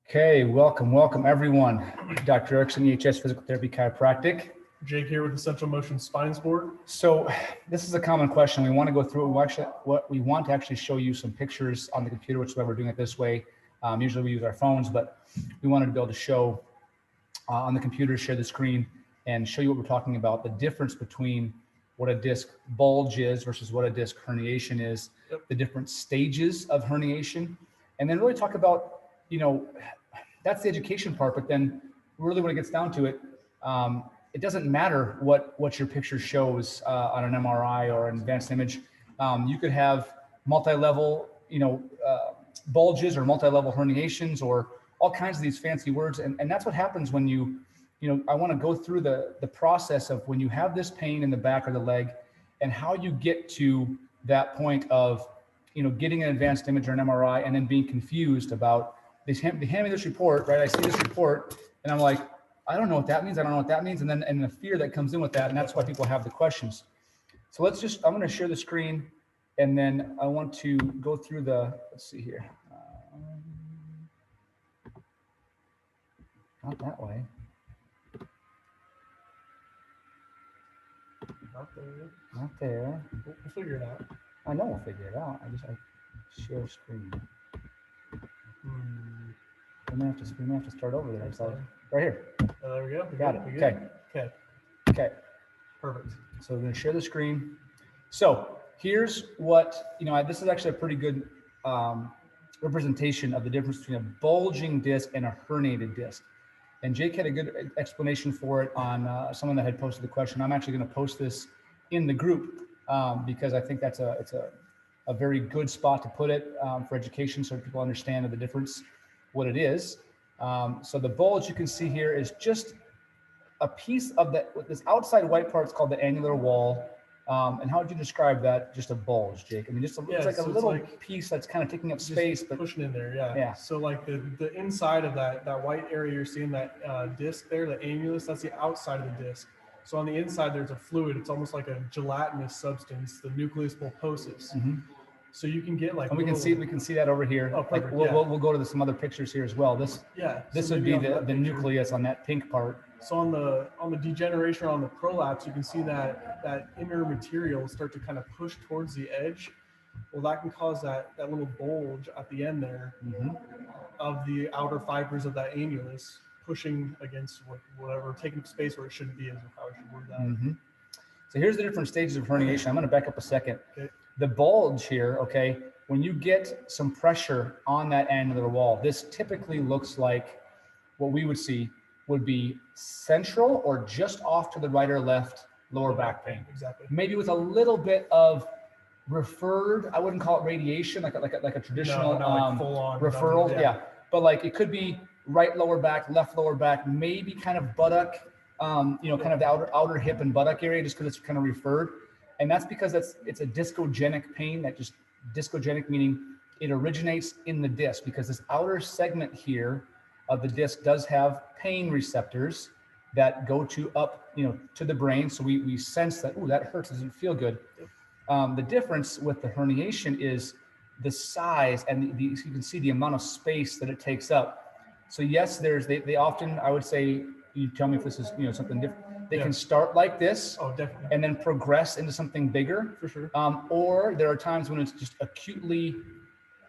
Okay, welcome everyone. Dr. Erickson, EHS Physical Therapy Chiropractic. Jake here with the Central Motion Spine Sport. So this is a common question. We want to go through what we want to actually show you some pictures on the computer, which is why we're doing it this way. Usually we use our phones, but we wanted to be able to show on the computer, share the screen, and show you what we're talking about, the difference between what a disc bulge is versus what a disc herniation is, the different stages of herniation, and then really talk about, that's the education part, but then really when it gets down to it, it doesn't matter what your picture shows on an MRI or an advanced image. You could have multi-level, bulges or multi-level herniations or all kinds of these fancy words. And that's what happens when I want to go through the process of when you have this pain in the back of the leg and how you get to that point of, getting an advanced image or an MRI and then being confused about they hand me this report, right? I see this report and I'm like, I don't know what that means. I don't know what that means. And then the fear that comes in with that. And that's why people have the questions. So I'm going to share the screen and then I want to go through let's see here. Not that way. Not there. We'll figure it out. I know we'll figure it out. I share screen. We may have to start over there. So right here. Oh, there we go. Got it. Okay. Perfect. So we're going to share the screen. So here's what, this is actually a pretty good representation of the difference between a bulging disc and a herniated disc. And Jake had a good explanation for it on someone that had posted the question. I'm actually going to post this in the group because I think it's a very good spot to put it for education so people understand the difference, what it is. So the bulge you can see here is just a piece of this outside white part is called the annular wall. And how would you describe that? Just a bulge, Jake? I mean, it's like a little piece that's kind of taking up space, but pushing in there. Yeah. So like the inside of that white area, you're seeing that disc there, the annulus, that's the outside of the disc. So on the inside, there's a fluid. It's almost like a gelatinous substance, the nucleus pulposus. Mm-hmm. So you can get like, and we can see that over here. Oh, perfect. We'll go to some other pictures here as well. This would be the nucleus on that pink part. So on the degeneration, on the prolapse, you can see that inner material start to kind of push towards the edge. Well, that can cause that little bulge at the end there of the outer fibers of that annulus pushing against whatever, taking up space where it shouldn't be, is how I should word that. Mm-hmm. So here's the different stages of herniation. I'm going to back up a second. Okay. The bulge here, okay, when you get some pressure on that annular wall, this typically looks like what we would see would be central or just off to the right or left lower back pain. Exactly. Maybe with a little bit of referred, I wouldn't call it radiation, like a traditional like full on referral. Yeah. But like it could be right lower back, left lower back, maybe kind of buttock, kind of the outer hip and buttock area, just because it's kind of referred. And that's because it's a discogenic pain, discogenic meaning it originates in the disc, because this outer segment here of the disc does have pain receptors that go to the brain. So we sense that, that hurts, doesn't feel good. The difference with the herniation is the size and you can see the amount of space that it takes up. So yes, they often, I would say, you tell me if this is something different. They can start like this, definitely, and then progress into something bigger. For sure. Or there are times when it's just acutely,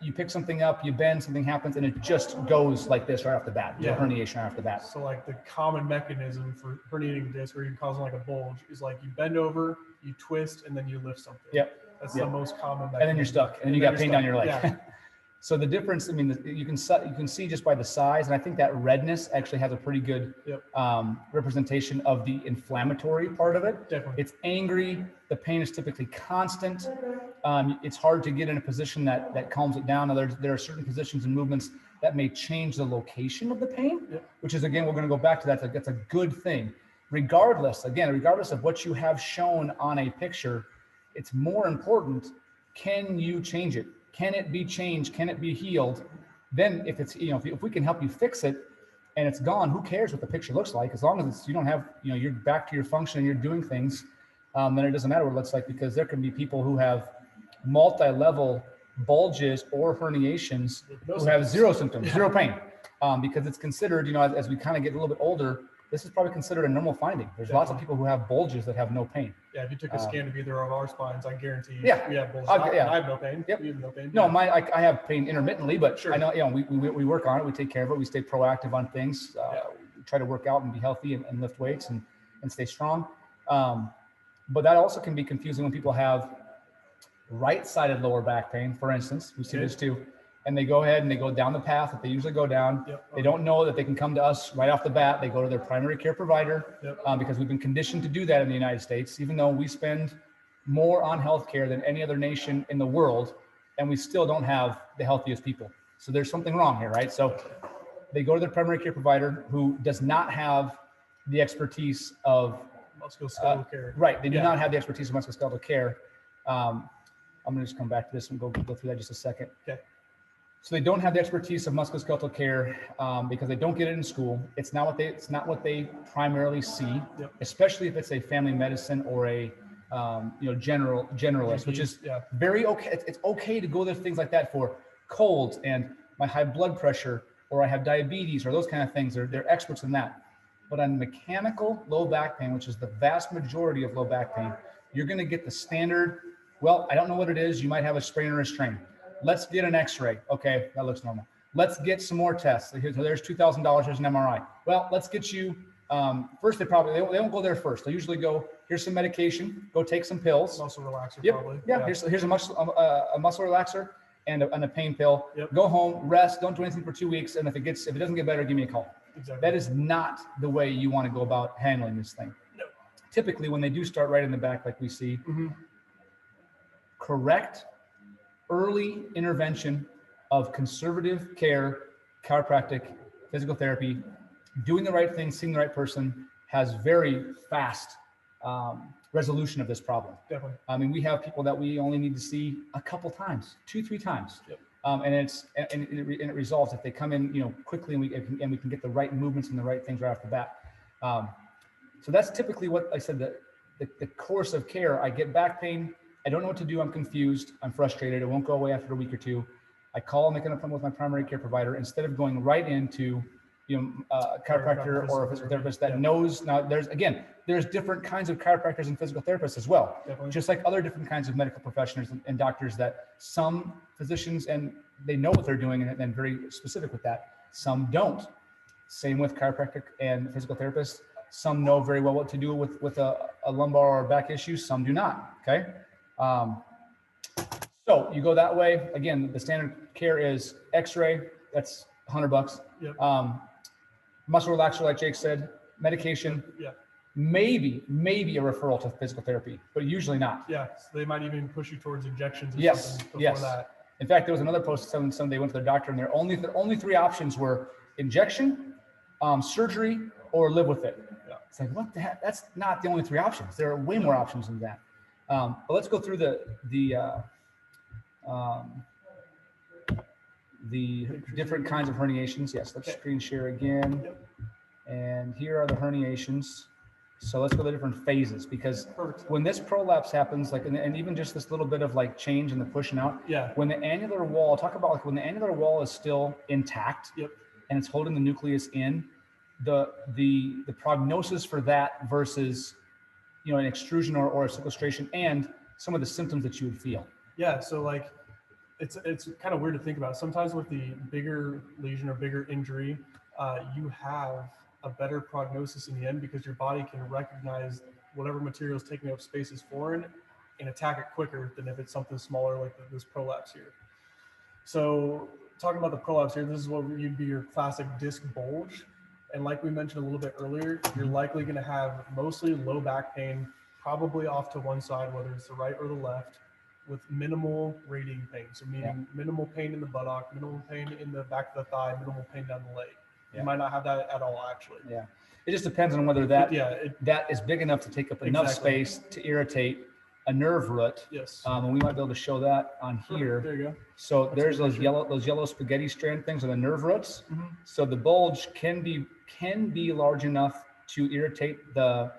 you pick something up, you bend, something happens, and it just goes like this right off the bat. Yeah. Herniation right off the bat. So like the common mechanism for herniating disc, or even causing like a bulge, is like you bend over, you twist, and then you lift something. Yep. That's the most common mechanism. And then you're stuck, and you got pain down your leg. Yeah. So the difference, I mean, you can see just by the size, and I think that redness actually has a pretty good representation of the inflammatory part of it. Definitely. It's angry. The pain is typically constant. It's hard to get in a position that calms it down. Now, there are certain positions and movements that may change the location of the pain, which is, again, we're going to go back to that. That's a good thing. Regardless of what you have shown on a picture, it's more important, can you change it? Can it be changed? Can it be healed? Then if it's, if we can help you fix it and it's gone, who cares what the picture looks like? As long as you don't have, you're back to your function and you're doing things, then it doesn't matter what it looks like, because there can be people who have multi-level bulges or herniations who have zero symptoms, zero pain. because it's considered, you know, as we kind of get a little bit older, this is probably considered a normal finding. There's lots of people who have bulges that have no pain. Yeah, if you took a scan of either of our spines, I guarantee Yeah. we have bulges. Yeah. I have no pain. Yep. You have no pain. No, Yeah. I have pain intermittently, but Sure. I know, you know, we work on it. We take care of it. We stay proactive on things. We try to work out and be healthy and lift weights and stay strong. But that also can be confusing when people have right-sided lower back pain, for instance. We see this too. And they go ahead and they go down the path that they usually go down. Yep. They don't know that they can come to us right off the bat. They go to their primary care provider because we've been conditioned to do that in the United States, even though we spend more on healthcare than any other nation in the world, and we still don't have the healthiest people. So there's something wrong here, right? So they go to their primary care provider who does not have the expertise of musculoskeletal care. Right. They do not have the expertise of musculoskeletal care. I'm going to just come back to this and go through that just a second. Okay. So they don't have the expertise of musculoskeletal care because they don't get it in school. It's not what they primarily see, especially if it's a family medicine or a generalist, which is very okay. It's okay to go to things like that for colds and my high blood pressure, or I have diabetes, or those kind of things. They're experts in that. But on mechanical low back pain, which is the vast majority of low back pain, you're going to get the standard. Well, I don't know what it is. You might have a sprain or a strain. Let's get an x-ray. Okay, that looks normal. Let's get some more tests. So there's $2,000, there's an MRI. Well, let's get you, first they won't go there first. They usually go, here's some medication, go take some pills. Muscle relaxer, probably. Yeah, here's a muscle relaxer and a pain pill. Yep. Go home, rest, don't do anything for 2 weeks. And if it doesn't get better, give me a call. Exactly. That is not the way you want to go about handling this thing. No. Typically, when they do start right in the back, like we see, correct early intervention of conservative care, chiropractic, physical therapy, doing the right thing, seeing the right person has very fast resolution of this problem. Definitely. I mean, we have people that we only need to see a couple times, 2-3 times. Yep. And it resolves if they come in, you know, quickly and we can get the right movements and the right things right off the bat. So that's typically what I said, the course of care. I get back pain. I don't know what to do. I'm confused. I'm frustrated. It won't go away after a week or two. I call, make an appointment with my primary care provider instead of going right into, a chiropractor or a physical therapist that knows. Now, there's different kinds of chiropractors and physical therapists as well. Definitely. Just like other different kinds of medical professionals and doctors, that some physicians and they know what they're doing and very specific with that. Some don't. Same with chiropractic and physical therapists. Some know very well what to do with a lumbar or back issue. Some do not. Okay. So you go that way. Again, the standard care is X-ray. That's $100. Yep. Muscle relaxer, like Jake said, medication. Yeah. Maybe a referral to physical therapy, but usually not. Yeah. So they might even push you towards injections or something before that. In fact, there was another post that they went to their doctor and their only 3 options were injection, surgery, or live with it. Yeah. It's like, what the heck? That's not the only 3 options. There are way more options than that. But let's go through the different kinds of herniations. Yes, let's screen share again. Yep. And here are the herniations. So let's go to the different phases, because when this prolapse happens, like, and even just this little bit of like change in the pushing out, when the annular wall, when the annular wall is still intact and it's holding the nucleus in, the prognosis for that versus, an extrusion or a sequestration and some of the symptoms that you would feel. Yeah. So like, it's kind of weird to think about. Sometimes with the bigger lesion or bigger injury, you have a better prognosis in the end because your body can recognize whatever material is taking up space as foreign and attack it quicker than if it's something smaller like this prolapse here. So talking about the prolapse here, this is what you'd be your classic disc bulge. And like we mentioned a little bit earlier, you're likely going to have mostly low back pain, probably off to one side, whether it's the right or the left, with minimal radiating pain. So meaning minimal pain in the buttock, minimal pain in the back of the thigh, minimal pain down the leg. You might not have that at all, actually. Yeah. It just depends on whether that is big enough to take up enough space to irritate a nerve root. Yes. And we might be able to show that on here. There you go. So there's those yellow spaghetti strand things are the nerve roots. Mm-hmm. So the bulge can be large enough to irritate the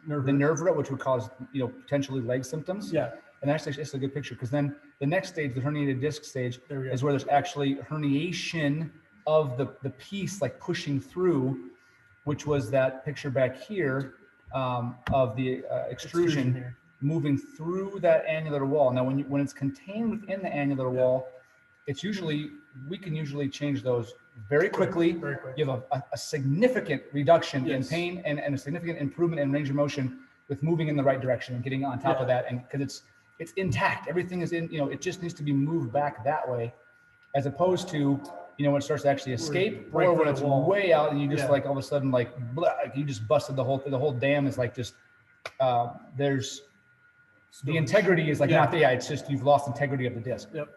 nerve root, which would cause potentially leg symptoms. Yeah. And that's actually a good picture, because then the next stage, the herniated disc stage, is where there's actually herniation of the piece like pushing through, which was that picture back here of the extrusion here. moving through that annular wall. Now, when it's contained within the annular wall, it's usually, we can usually change those very quickly. Very quick. You have a significant reduction in Yes. pain and a significant improvement in range of motion with moving in the right direction and getting on top of that. And because it's intact, everything is in, it just needs to be moved back that way, as opposed to, when it starts to actually escape, Right or when through it's the wall. way out and you just like all of a sudden like, blah, like you just busted the whole dam is like just, there's, the integrity is like not there. It's just, you've lost integrity of the disc. Yep.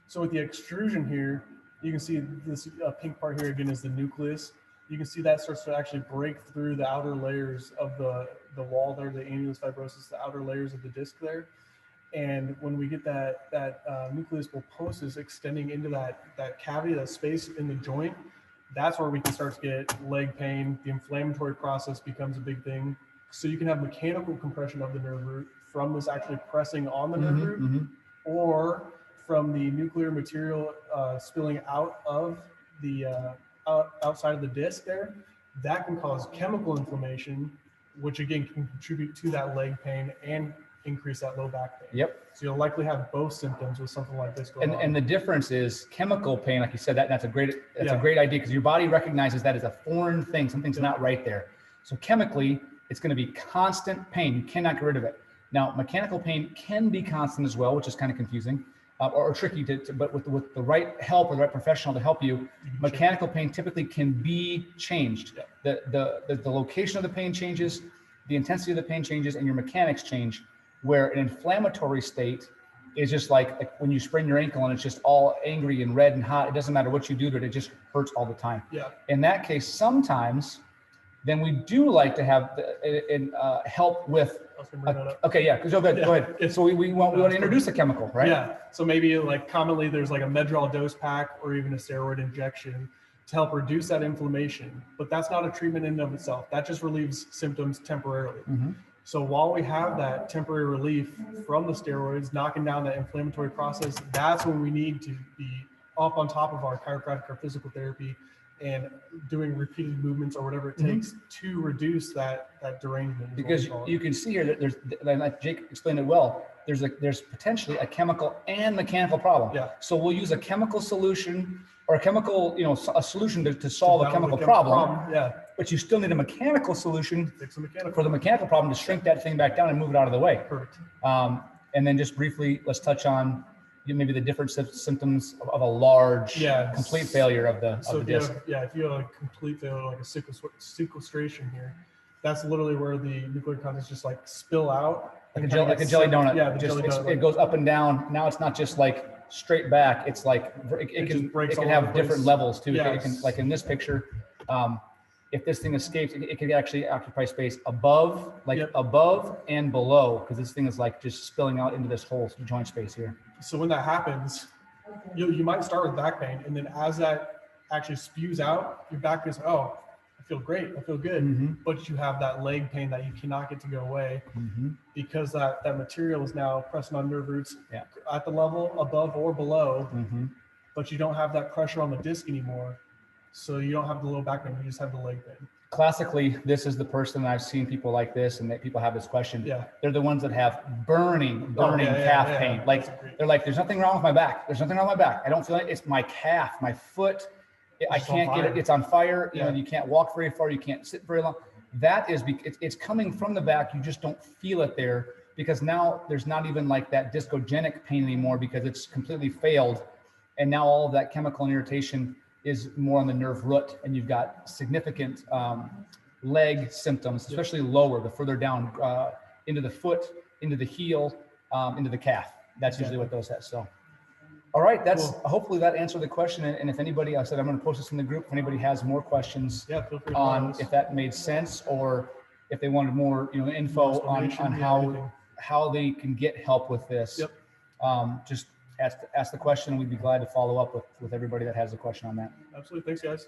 So with the extrusion here, you can see this pink part here again is the nucleus. You can see that starts to actually break through the outer layers of the wall there, the annulus fibrosus, the outer layers of the disc there. And when we get that nucleus pulposus extending into that cavity, that space in the joint, that's where we can start to get leg pain. The inflammatory process becomes a big thing. So you can have mechanical compression of the nerve root from this actually pressing on the nerve root, or from the nuclear material spilling out of the outside of the disc there. That can cause chemical inflammation, which again can contribute to that leg pain and increase that low back pain. Yep. So you'll likely have both symptoms with something like this going on. And the difference is chemical pain, like you said, that's a great idea, because your body recognizes that as a foreign thing. Something's not right there. So chemically, it's going to be constant pain. You cannot get rid of it. Now, mechanical pain can be constant as well, which is kind of confusing or tricky but with the right help or the right professional to help you, mechanical pain typically can be changed. The location of the pain changes, the intensity of the pain changes, and your mechanics change. Where an inflammatory state is just like when you sprain your ankle and it's just all angry and red and hot. It doesn't matter what you do to it, it just hurts all the time. Yeah. In that case, sometimes then we do like to have help with. Okay, yeah. Go ahead. So we want to introduce a chemical, right? Yeah. So maybe like commonly there's like a Medrol dose pack or even a steroid injection to help reduce that inflammation. But that's not a treatment in and of itself. That just relieves symptoms temporarily. So while we have that temporary relief from the steroids, knocking down that inflammatory process, that's when we need to be up on top of our chiropractic or physical therapy and doing repeated movements or whatever it takes to reduce that derangement. Because you can see here that there's, like Jake explained it well, there's potentially a chemical and mechanical problem. Yeah. So we'll use a chemical solution or a chemical, a solution to solve a chemical problem. Yeah. But you still need a mechanical solution Fix the mechanical. for the mechanical problem to shrink that thing back down and move it out of the way. Perfect. And then just briefly, let's touch on maybe the different symptoms of a large complete failure of the disc. If you have a complete failure, like a sequestration here, that's literally where the nuclear contents just like spill out. Like a jelly donut. Yeah, it goes up and down. Now it's not just like straight back. It's like it can have different levels too. Yeah. It can, like in this picture, if this thing escapes, it can actually occupy space above, above and below, because this thing is like just spilling out into this whole joint space here. So when that happens, you might start with back pain, and then as that actually spews out, your back is, oh, I feel great, I feel good, but you have that leg pain that you cannot get to go away because that material is now pressing on nerve roots at the level above or below, but you don't have that pressure on the disc anymore. So you don't have the low back pain, you just have the leg pain. Classically, this is the person that I've seen people like this, and that people have this question. Yeah. They're the ones that have burning calf pain. Like they're like, there's nothing wrong with my back. There's nothing wrong with my back. I don't feel it. It's my calf, my foot. I can't get it. It's on fire. You know, you can't walk very far. You can't sit very long. That is because it's coming from the back. You just don't feel it there because now there's not even like that discogenic pain anymore because it's completely failed. And now all of that chemical and irritation is more on the nerve root, and you've got significant leg symptoms, especially lower, the further down into the foot, into the heel, into the calf. That's usually what those has. So, all right, that's hopefully that answered the question. And if anybody, I said I'm going to post this in the group. If anybody has more questions feel free to on if that made sense or if they wanted more, info on how they can get help with this, just ask the question. We'd be glad to follow up with everybody that has a question on that. Absolutely. Thanks, guys.